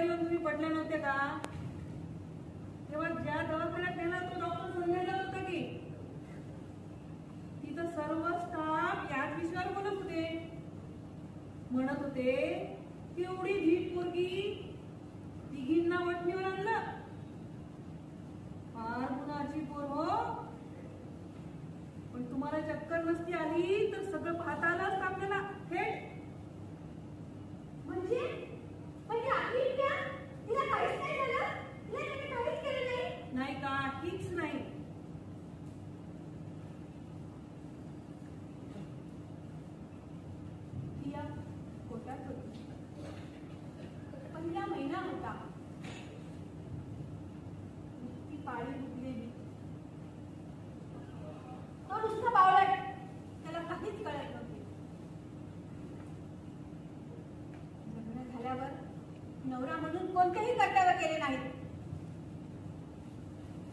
येऊन तुम्ही पडले नव्हते का? तेव्हा ज्या दवाखान्यात नेला तो डॉक्टर संजय होता की तिथं सर्व स्टाफ याच विषयावर बोलत होते. म्हणत होते की एवढी धीट पोरगी तिघींना वटणीवर आणलं. फार गुणाची पोर हो. पण तुम्हाला चक्कर नसती आली तर सगळं पाहता आलं असतं आपल्याला थेट. म्हणजे तिला काहीच नाही झालं? तिला काहीच केलं नाही? नाही का? ठीकच नाही. ती या कोट्यात होती. पहिला महिना होता. ती पाळी उठलेली. तो नुसता बावळट. त्याला काहीच कळत नव्हते. लग्न झाल्यावर नवरा म्हणून कोणतेही कर्तव्य केले नाहीत.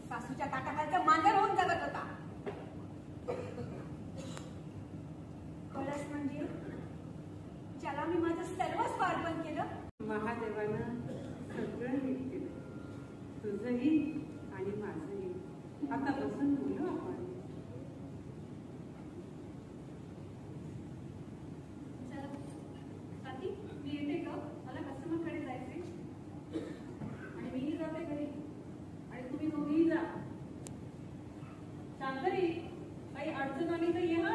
सासूच्या ताटाखालचं मांजर होऊन जगत होता. कळस म्हणजे ज्याला मी माझं सर्वस्व अर्पण केलं. महादेवानं सगळं नीट केलं. तुझंही आणि माझंही. आता बसून बोलू आपण. मी येते ग. मला कस्टमरकडे जायचे आणि मीही जाते घरी आणि तुम्ही दोघेही जा. शांतरी काही अडचण आली तर ये हा.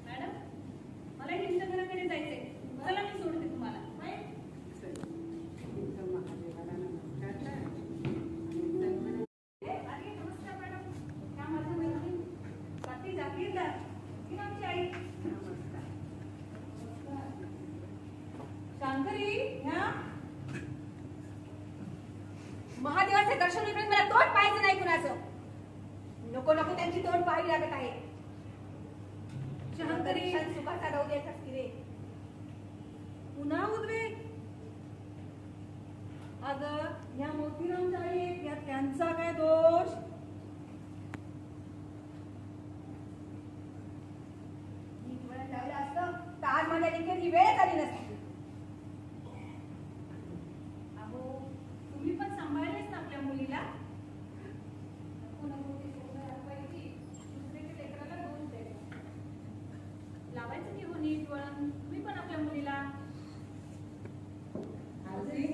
मॅडम मला इंस्टाग्रामकडे जायचे. चला मी सोडते तुम्हाला. महादेवाला नमस्कार. नमस्कार मॅडम. ह्या माझ्या मैत्रीण स्वाती जागीरदार. ही आमची आई. नमस्कार. शांतरी ह्या महादेवाचे दर्शन घेऊन मला तोंड पाहायचं नाही कुणाचं. नको नको त्यांची तोंड पाहावी लागत आहे. शांतरी सुखाचा राहू द्यायचा रे. पुन्हा उद्वेग. अगं ह्या मोतीरामच्या आई आहेत, या त्यांचा काय दोष? नीट वळण लावलं असतं तर आज माझ्या देखील ही वेळच आली नसती. अहो तुम्ही पण सांभाळलेच ना आपल्या मुलीला. दुसऱ्याच्या लेकराला दोष द्यायचा. लावायचं की हो नीट वळण तुम्ही पण आपल्या मुलीला. आजी